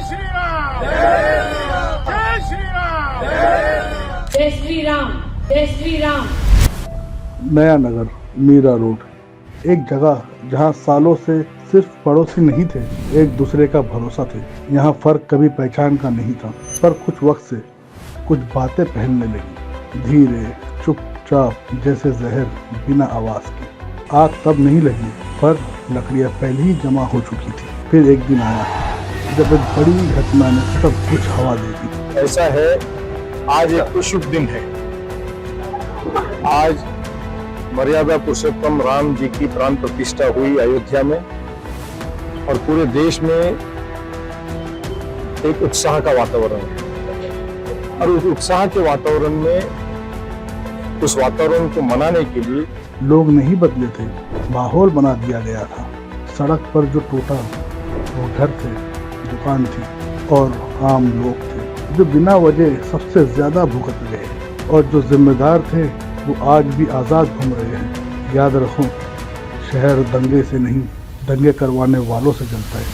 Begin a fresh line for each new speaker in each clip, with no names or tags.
श्री राम, जय श्री राम,
जय श्री राम, जय श्री राम।
नया नगर, मीरा रोड, एक जगह जहां सालों से सिर्फ पड़ोसी नहीं थे, एक दूसरे का भरोसा थे। यहाँ फर्क कभी पहचान का नहीं था, पर कुछ वक्त से कुछ बातें फैलने लगी, धीरे, चुपचाप, जैसे जहर, बिना आवाज के। आग तब नहीं लगी, पर लकड़ियाँ पहले ही जमा हो चुकी थी। फिर एक दिन आया जब एक बड़ी घटना ने सब कुछ हवा दे दी।
ऐसा है, आज एक शुभ दिन है। आज मर्यादा पुरुषोत्तम राम जी की प्राण प्रतिष्ठा हुई अयोध्या में, और पूरे देश में एक उत्साह का वातावरण है। और उस उत्साह के वातावरण में, उस वातावरण को मनाने के लिए
लोग नहीं बदले थे, माहौल बना दिया गया था। सड़क पर जो टूटा वो घर थे, दुकान थी और आम लोग थे, जो बिना वजह सबसे ज्यादा भुगत गए, और जो जिम्मेदार थे वो आज भी आज़ाद घूम रहे हैं। याद रखो, शहर दंगे से नहीं, दंगे करवाने वालों से जलता है।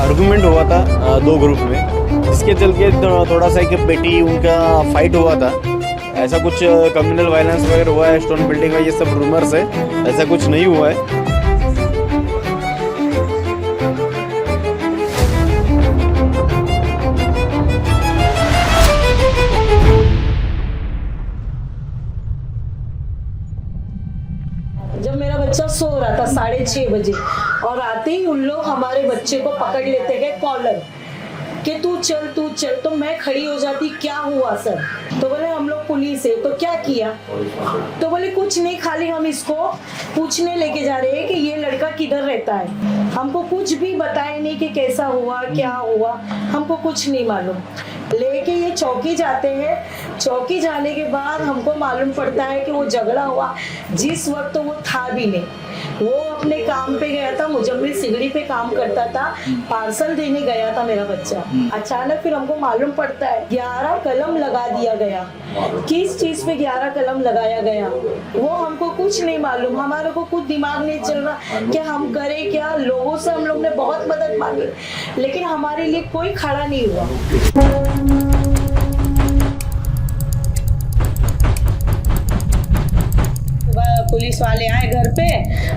आर्गुमेंट हुआ था दो ग्रुप में, जिसके चलते थोड़ा सा एक बेटी उनका फाइट हुआ था। ऐसा कुछ कम्युनल वायलेंस वगैरह हुआ है, स्टोन बिल्डिंग में, ये सब रूमर्स है, ऐसा कुछ नहीं हुआ है।
जब मेरा बच्चा सो रहा था 6:30 बजे, और आते ही उन लोग हमारे बच्चे को पकड़ लेते गए कॉलर कि तू चल। तो मैं खड़ी हो जाती, क्या हुआ सर? तो बोले हम लोग पुलिस है। तो क्या किया? तो बोले कुछ नहीं, खाली हम इसको पूछने लेके जा रहे हैं कि ये लड़का किधर रहता है। हमको कुछ भी बताए नहीं कि कैसा हुआ, क्या हुआ, हमको कुछ नहीं मालूम। लेके ये चौकी जाते हैं। चौकी जाने के बाद हमको मालूम पड़ता है कि वो झगड़ा हुआ, जिस वक्त तो वो था भी नहीं, वो अपने काम पे गया था। मुजम्मिल सिगड़ी पे काम करता था, पार्सल देने गया था मेरा बच्चा। अचानक फिर हमको मालूम पड़ता है 11 कलम लगा दिया गया। किस चीज पे 11 कलम लगाया गया वो हमको कुछ नहीं मालूम। हमारे को कुछ दिमाग नहीं चल रहा कि हम करें क्या। लोगों से हम लोग ने बहुत मदद मांगी, लेकिन हमारे लिए कोई खड़ा नहीं हुआ। पुलिस वाले आए घर पे,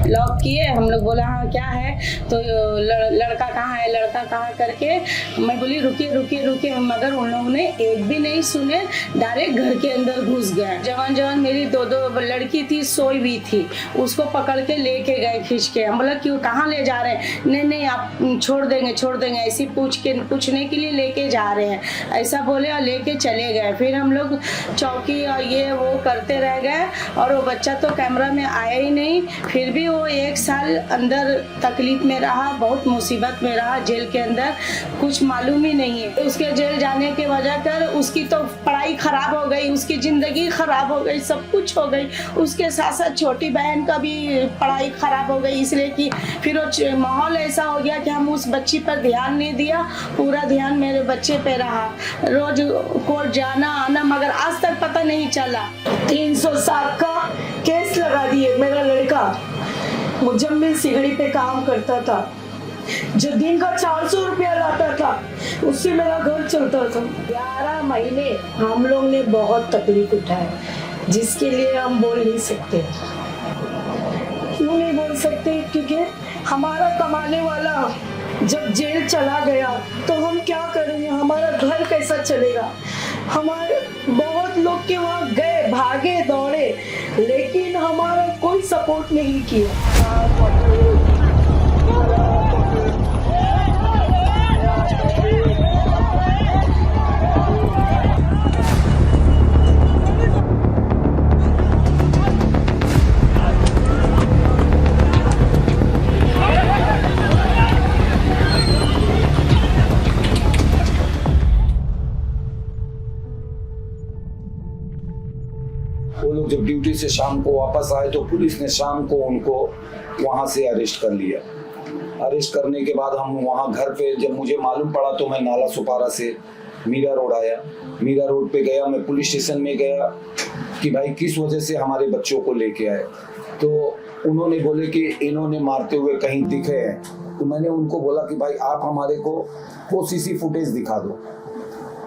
लॉक किए। हम लोग बोला हाँ क्या है, तो लड़का कहाँ है, लड़का कहाँ करके मैं बोली रुकिए, मगर उन लोगों ने एक भी नहीं सुने, डायरेक्ट घर के अंदर घुस गए। जवान मेरी दो लड़की थी, सोई हुई थी, उसको पकड़ के लेके गए खींच के। हम बोला क्यों, कहाँ ले जा रहे हैं? नहीं आप छोड़ देंगे, ऐसी पूछने के लिए लेके जा रहे हैं, ऐसा बोले और लेके चले गए। फिर हम लोग चौकी और ये वो करते रह गए, और वो बच्चा तो कैमरा में आया ही नहीं। फिर भी वो 1 साल अंदर तकलीफ में रहा, बहुत मुसीबत में रहा जेल के अंदर, कुछ मालूम ही नहीं है। उसके जेल जाने के वजह कर उसकी तो पढ़ाई खराब हो गई, उसकी जिंदगी खराब हो गई, सब कुछ हो गई। उसके साथ साथ छोटी बहन का भी पढ़ाई खराब हो गई, इसलिए कि फिर वो माहौल ऐसा हो गया कि हम उस बच्ची पर ध्यान नहीं दिया, पूरा ध्यान मेरे बच्चे पे रहा। रोज कोर्ट जाना आना, मगर आज तक पता नहीं चला। 307 का केस लगा दिए। मेरा लड़का मुजम्मिल सिगड़ी पे काम करता था, जो दिन का 400 रुपया लाता था, उससे मेरा घर चलता था। 11 महीने हम लोग ने बहुत तकलीफ उठाए, जिसके लिए हम बोल नहीं सकते। क्यों नहीं बोल सकते? क्योंकि हमारा कमाने वाला जब जेल चला गया तो हम क्या करेंगे, हमारा घर कैसा चलेगा। हमारे बहुत लोग के वहाँ गए, भागे दौड़े, लेकिन हमारा कोई सपोर्ट नहीं किया।
जब ड्यूटी से शाम को वापस आए तो पुलिस ने शाम को उनको वहाँ से अरेस्ट कर लिया। अरेस्ट करने के बाद हम वहाँ घर पे जब मुझे मालूम पड़ा तो मैं नाला सुपारा से मीरा रोड आया। मीरा रोड पे गया, मैं पुलिस स्टेशन में गया कि भाई किस वजह से हमारे बच्चों को लेके आए। तो उन्होंने बोले कि इन्होंने मारते हुए कहीं दिखे हैं। तो मैंने उनको बोला कि भाई आप हमारे को वो सीसी फुटेज दिखा दो।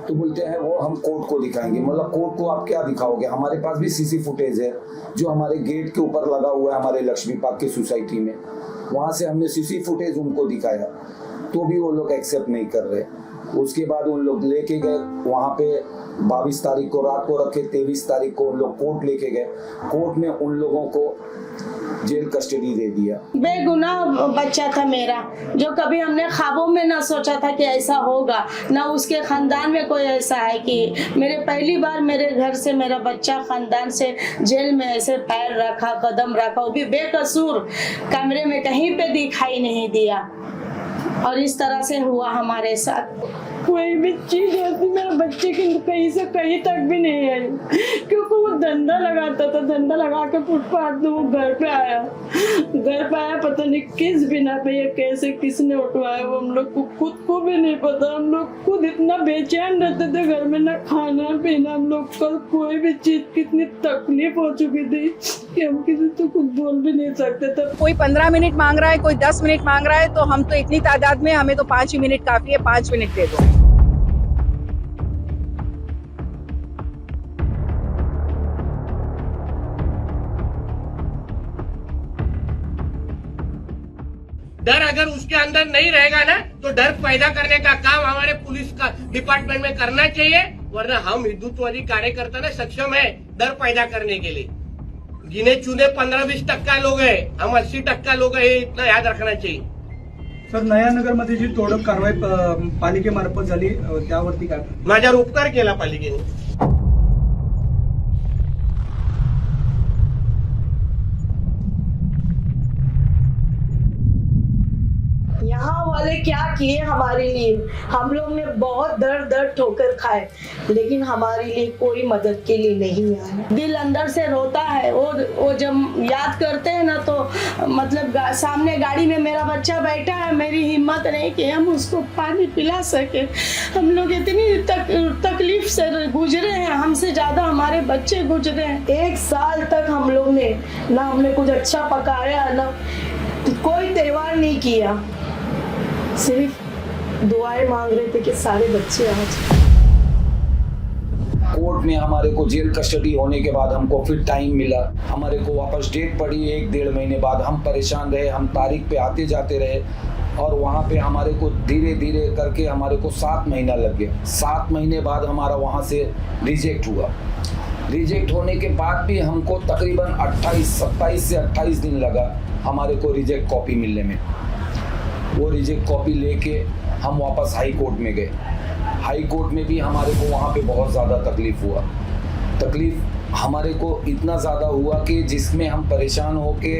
तो बोलते हैं वो हम कोर्ट को दिखाएंगे। मतलब कोर्ट को आप क्या दिखाओगे, हमारे पास भी सीसी फुटेज है जो हमारे गेट के ऊपर लगा हुआ है हमारे लक्ष्मी पार्क की सोसाइटी में। वहाँ से हमने सीसी फुटेज उनको दिखाया तो भी वो लोग एक्सेप्ट नहीं कर रहे। उसके बाद उन लोग लेके गए वहाँ पे 22 तारीख को रात को रखे, 23 तारीख को उन लोग कोर्ट लेके गए। कोर्ट ने उन लोगों को जेल कस्टडी दे दिया।
बेगुनाह बच्चा था मेरा, जो कभी हमने ख्वाबों में ना सोचा था कि ऐसा होगा, ना उसके खानदान में कोई ऐसा है कि मेरे पहली बार मेरे घर से मेरा बच्चा खानदान से जेल में ऐसे पैर रखा, कदम रखा, वो भी बेकसूर, कमरे में कहीं पे दिखाई नहीं दिया। और इस तरह से हुआ हमारे साथ। कोई भी चीज ऐसी मेरे बच्चे की कहीं से कहीं तक भी नहीं आई, क्योंकि वो धंधा लगाता था। धंधा लगा के फुटपाथ में वो घर पे आया। पता नहीं किस बिना पे, ये कैसे किसने उठवाया वो हम लोग को खुद को भी नहीं पता। हम लोग खुद इतना बेचैन रहते थे घर में, ना खाना पीना। हम लोग कल कोई भी चीज कितनी तकलीफ हो चुकी थी कि हम किसी से कुछ बोल भी नहीं सकते थे।
कोई 15 मिनट मांग रहा है, कोई 10 मिनट मांग रहा है, तो हम तो इतनी तादाद में, हमें तो 5 ही मिनट काफी है, 5 मिनट दे दो।
डर अगर उसके अंदर नहीं रहेगा ना तो डर पैदा करने का काम हमारे पुलिस का डिपार्टमेंट में करना चाहिए। वरना हम हिंदुत्ववादी कार्यकर्ता ना सक्षम है डर पैदा करने के लिए। गिने चुने 15-20% लोग है, हम 80% लोग है, इतना याद रखना चाहिए।
सर, नयानगरमध्ये जी तोडक कारवाई पालिकेमार्फत झाली त्यावरती काय?
माझ्यावर उपकार केला पालिकेने।
यहाँ वाले क्या किए हमारे लिए, हम लोग ने बहुत दर्द ठोकर खाए, लेकिन हमारे लिए कोई मदद के लिए नहीं आया। दिल अंदर से रोता है। वो जब याद करते हैं ना तो मतलब सामने गाड़ी में मेरा बच्चा बैठा है, मेरी हिम्मत नहीं कि हम उसको पानी पिला सके। हम लोग इतनी तकलीफ से गुजरे हैं, हमसे ज्यादा हमारे बच्चे गुजरे हैं। 1 साल तक हम लोग ने ना हमने कुछ अच्छा पकाया, ना कोई त्योहार नहीं किया, सिर्फ दुआएं मांग रहे थे कि सारे बच्चे आ जाए।
कोर्ट में हमारे को जेल कस्टडी होने के बाद हमको फिर टाइम मिला, हमारे को वापस डेट पड़ी 1-1.5 महीने बाद। हम परेशान रहे, हम तारीख पे आते जाते रहे और वहाँ पे हमारे को धीरे धीरे करके हमारे को 7 महीना लग गया। 7 महीने बाद हमारा वहाँ से रिजेक्ट हुआ। रिजेक्ट होने के बाद भी हमको तकरीबन 27 से 28 दिन लगा हमारे को रिजेक्ट कॉपी मिलने में। वो रिजेक्ट कॉपी लेके हम वापस हाई कोर्ट में गए। हाई कोर्ट में भी हमारे को वहाँ पे बहुत ज़्यादा तकलीफ हुआ। तकलीफ हमारे को इतना ज़्यादा हुआ कि जिसमें हम परेशान हो के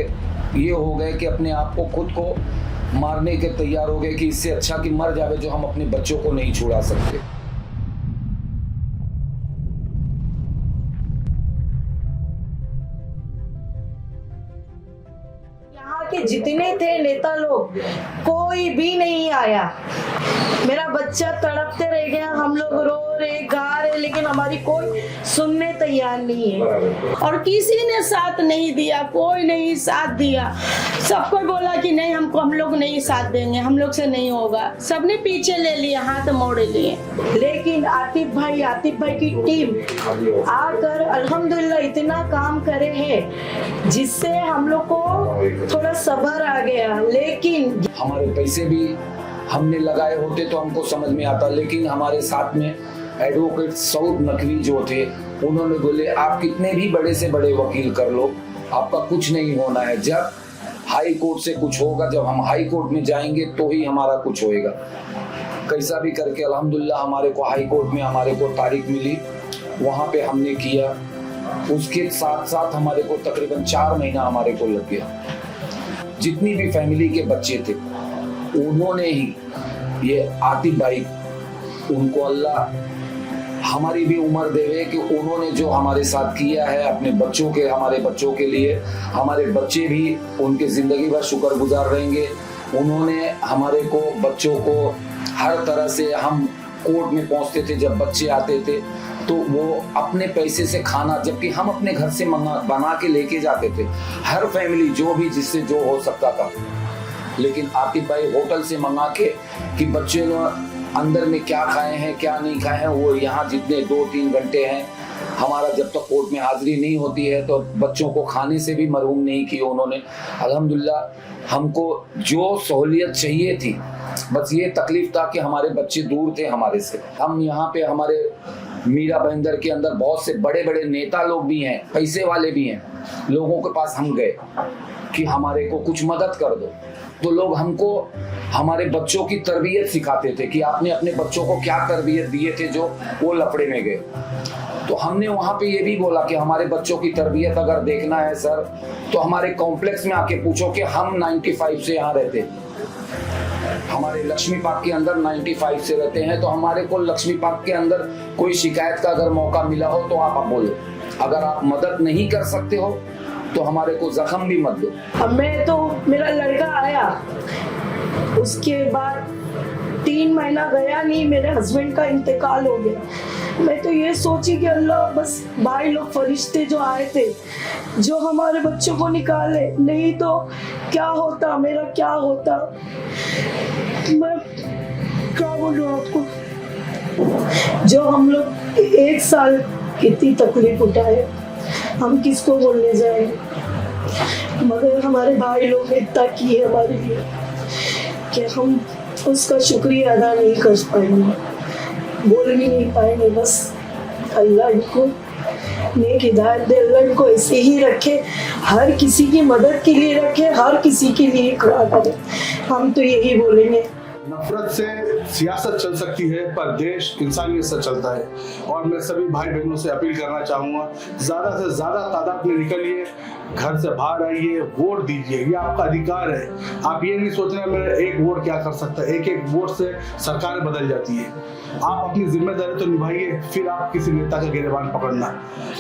ये हो गए कि अपने आप को खुद को मारने के तैयार हो गए कि इससे अच्छा कि मर जावे, जो हम अपने बच्चों को नहीं छुड़ा सकते।
के जितने थे नेता लोग, कोई भी नहीं आया। मेरा बच्चा तड़पते रह गया, हम लोग रो रहे, गा रहे, लेकिन हमारी कोई सुनने तैयार नहीं है। और किसी ने साथ नहीं दिया, कोई नहीं साथ दिया। सबको बोला कि नहीं, हम लोग नहीं साथ देंगे, हम लोग से नहीं होगा। सबने पीछे ले लिया, हाथ मोड़ लिए। लेकिन आतिफ भाई की टीम आकर अल्हम्दुलिल्लाह इतना काम करे हैं जिससे हम लोग को थोड़ा सब्र आ गया। लेकिन
हमारे पैसे भी हमने लगाए होते तो हमको समझ में आता, लेकिन हमारे साथ में एडवोकेट सऊद नकवी जो थे, उन्होंने बोले आप कितने भी बड़े से बड़े वकील कर लो, आपका कुछ नहीं होना है। जब हाई कोर्ट से कुछ होगा, जब हम हाई कोर्ट में जाएंगे तो ही हमारा कुछ होएगा। कैसा भी करके अल्हम्दुलिल्लाह हमारे को हाई कोर्ट में हमारे को तारीख मिली, वहाँ पे हमने किया। उसके साथ साथ हमारे को तकरीबन 4 महीना हमारे को लग गया। जितनी भी फैमिली के बच्चे थे उन्होंने ही, ये आतिफ भाई, उनको अल्लाह हमारी भी उम्र देवे कि उन्होंने जो हमारे साथ किया है अपने बच्चों के, हमारे बच्चों के लिए, हमारे बच्चे भी उनके जिंदगी भर शुक्रगुजार रहेंगे। उन्होंने हमारे को, बच्चों को हर तरह से, हम कोर्ट में पहुंचते थे जब बच्चे आते थे तो वो अपने पैसे से खाना, जबकि हम अपने घर से बना के लेके जाते थे, हर फैमिली जो भी जिससे जो हो सकता था, लेकिन आतिफ भाई होटल से मंगा के कि बच्चे ने अंदर में क्या खाए हैं क्या नहीं खाए हैं, वो यहाँ जितने 2-3 घंटे हैं हमारा जब तक कोर्ट में हाजिरी नहीं होती है तो बच्चों को खाने से भी महरूम नहीं किए उन्होंने। अल्हम्दुलिल्लाह हमको जो सहूलियत चाहिए थी, बस ये तकलीफ था कि हमारे बच्चे दूर थे हमारे से। हम यहाँ पे हमारे मीरा भाईंदर के अंदर बहुत से बड़े बड़े नेता लोग भी हैं, पैसे वाले भी हैं, लोगों के पास हम गए कि हमारे को कुछ मदद कर दो, तो लोग हमको हमारे बच्चों की तरबियत सिखाते थे कि आपने अपने बच्चों को क्या तरबियत दिए थे जो वो लफड़े में गए। तो हमने वहाँ पे ये भी बोला कि हमारे बच्चों की तरबियत अगर देखना है सर तो हमारे कॉम्प्लेक्स में आके पूछो कि हम 95 से यहाँ रहते, हमारे लक्ष्मी पार्क के अंदर 95 से रहते हैं, तो हमारे को लक्ष्मी पार्क के अंदर कोई शिकायत का अगर मौका मिला हो तो आप बोलो, अगर आप मदद नहीं कर सकते हो तो हमारे को जख्म भी मत दो।
अब मैं तो, मेरा लड़का आया उसके बाद 3 महीना गया नहीं, मेरे हस्बैंड का इंतकाल हो गया। मैं तो ये सोची कि अल्लाह बस भाई लोग फरिश्ते जो आए थे जो हमारे बच्चों को निकाले, नहीं तो क्या होता, मेरा क्या होता। मैं क्या बोलूं आपको, जो हम लोग 1 साल कितनी तकलीफ उठाए, हम किसको बोलने जाएंगे, मगर हमारे भाई लोग ने इतना किए हमारे लिए कि हम उसका शुक्रिया अदा नहीं कर पाएंगे, बोल भी नहीं पाएंगे। बस अल्लाह इनको नेक हिदायत दे, अल्लाह इनको ऐसे ही रखे, हर किसी की मदद के लिए रखे, हर किसी के लिए खड़ा करे, हम तो यही बोलेंगे।
नफरत से सियासत चल सकती है पर देश इंसानियत से चलता है, और मैं सभी भाई बहनों से अपील करना चाहूँगा, ज़्यादा से ज़्यादा तादाद में निकलिए, घर से बाहर आइए, वोट दीजिए, ये आपका अधिकार है। आप ये नहीं सोचना मेरा एक वोट क्या कर सकता है, एक वोट से सरकार बदल जाती है। आप अपनी जिम्मेदारी तो निभाइए, फिर आप किसी नेता का गिरबान पकड़ना।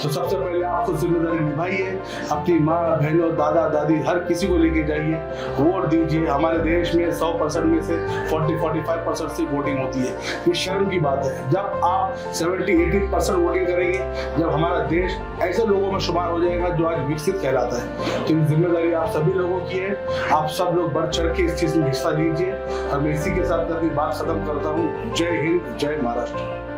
तो सबसे पहले आपको जिम्मेदारी निभाइए, अपनी माँ बहनों दादा दादी हर किसी को लेके जाइए, वोट दीजिए। हमारे देश में 100% में से 40-45% से वोटिंग होती है, ये शर्म की बात है। जब आप 70-80% वोटिंग करेंगे, जब हमारा देश ऐसे लोगों में शुमार हो जाएगा जो आज विकसित कहलाता है, तो ये जिम्मेदारी आप सभी लोगों की है। आप सब लोग बढ़ चढ़ के इस चीज में हिस्सा लीजिए। और मैं इसी के साथ अपनी बात खत्म करता हूँ। जय हिंद, जय महाराष्ट्र।